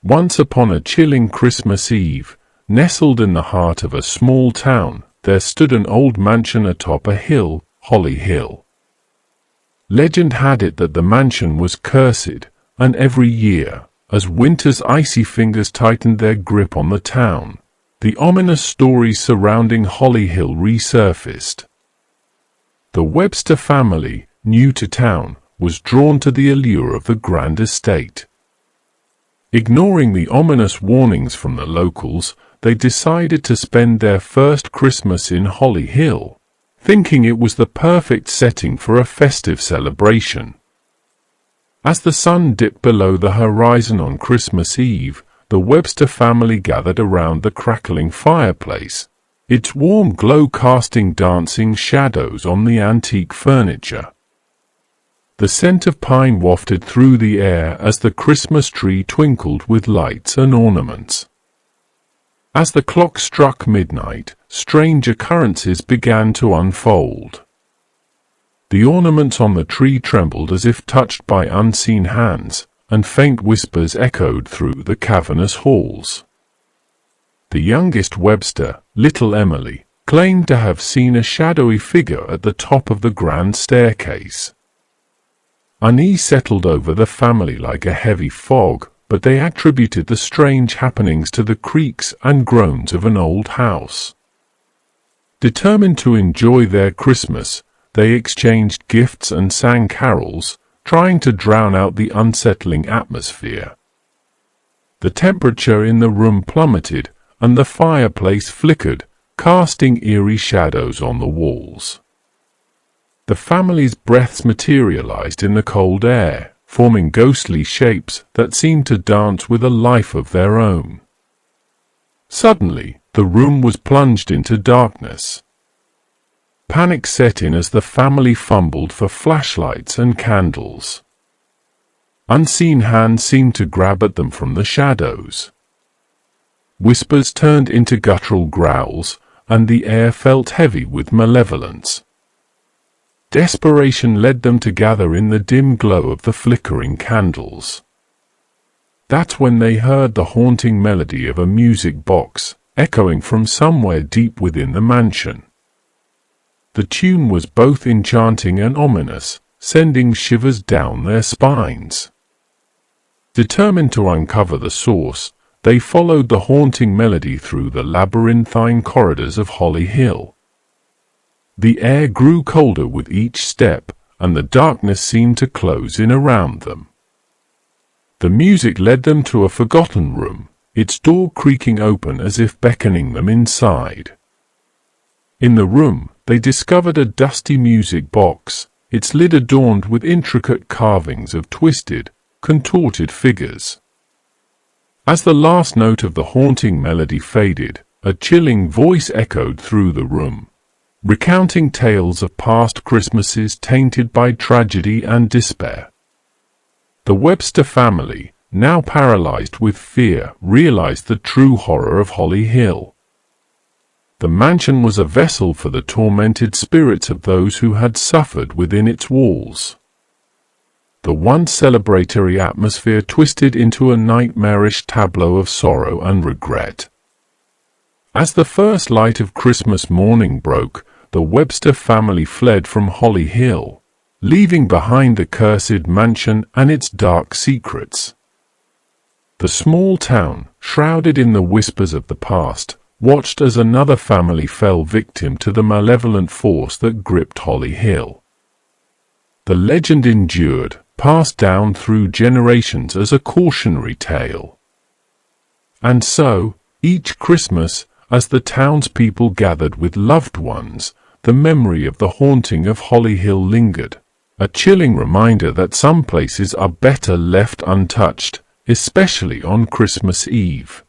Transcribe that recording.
Once upon a chilling Christmas Eve, nestled in the heart of a small town, there stood an old mansion atop a hill, Holly Hill. Legend had it that the mansion was cursed, and every year, as winter's icy fingers tightened their grip on the town, the ominous stories surrounding Holly Hill resurfaced. The Webster family, new to town, was drawn to the allure of the grand estate. Ignoring the ominous warnings from the locals, they decided to spend their first Christmas in Holly Hill, thinking it was the perfect setting for a festive celebration. As the sun dipped below the horizon on Christmas Eve, the Webster family gathered around the crackling fireplace, its warm glow casting dancing shadows on the antique furniture. The scent of pine wafted through the air as the Christmas tree twinkled with lights and ornaments. As the clock struck midnight, strange occurrences began to unfold. The ornaments on the tree trembled as if touched by unseen hands, and faint whispers echoed through the cavernous halls. The youngest Webster, little Emily, claimed to have seen a shadowy figure at the top of the grand staircase. Unease settled over the family like a heavy fog, but they attributed the strange happenings to the creaks and groans of an old house. Determined to enjoy their Christmas, they exchanged gifts and sang carols, trying to drown out the unsettling atmosphere. The temperature in the room plummeted, and the fireplace flickered, casting eerie shadows on the walls. The family's breaths materialized in the cold air, forming ghostly shapes that seemed to dance with a life of their own. Suddenly, the room was plunged into darkness. Panic set in as the family fumbled for flashlights and candles. Unseen hands seemed to grab at them from the shadows. Whispers turned into guttural growls, and the air felt heavy with malevolence. Desperation led them to gather in the dim glow of the flickering candles. That's when they heard the haunting melody of a music box, echoing from somewhere deep within the mansion. The tune was both enchanting and ominous, sending shivers down their spines. Determined to uncover the source, they followed the haunting melody through the labyrinthine corridors of Holly Hill. The air grew colder with each step, and the darkness seemed to close in around them. The music led them to a forgotten room, its door creaking open as if beckoning them inside. In the room, they discovered a dusty music box, its lid adorned with intricate carvings of twisted, contorted figures. As the last note of the haunting melody faded, a chilling voice echoed through the room, recounting tales of past Christmases tainted by tragedy and despair. The Webster family, now paralyzed with fear, realized the true horror of Holly Hill. The mansion was a vessel for the tormented spirits of those who had suffered within its walls. The once celebratory atmosphere twisted into a nightmarish tableau of sorrow and regret. As the first light of Christmas morning broke, the Webster family fled from Holly Hill, leaving behind the cursed mansion and its dark secrets. The small town, shrouded in the whispers of the past, watched as another family fell victim to the malevolent force that gripped Holly Hill. The legend endured, passed down through generations as a cautionary tale. And so, each Christmas, as the townspeople gathered with loved ones, the memory of the haunting of Holly Hill lingered, a chilling reminder that some places are better left untouched, especially on Christmas Eve.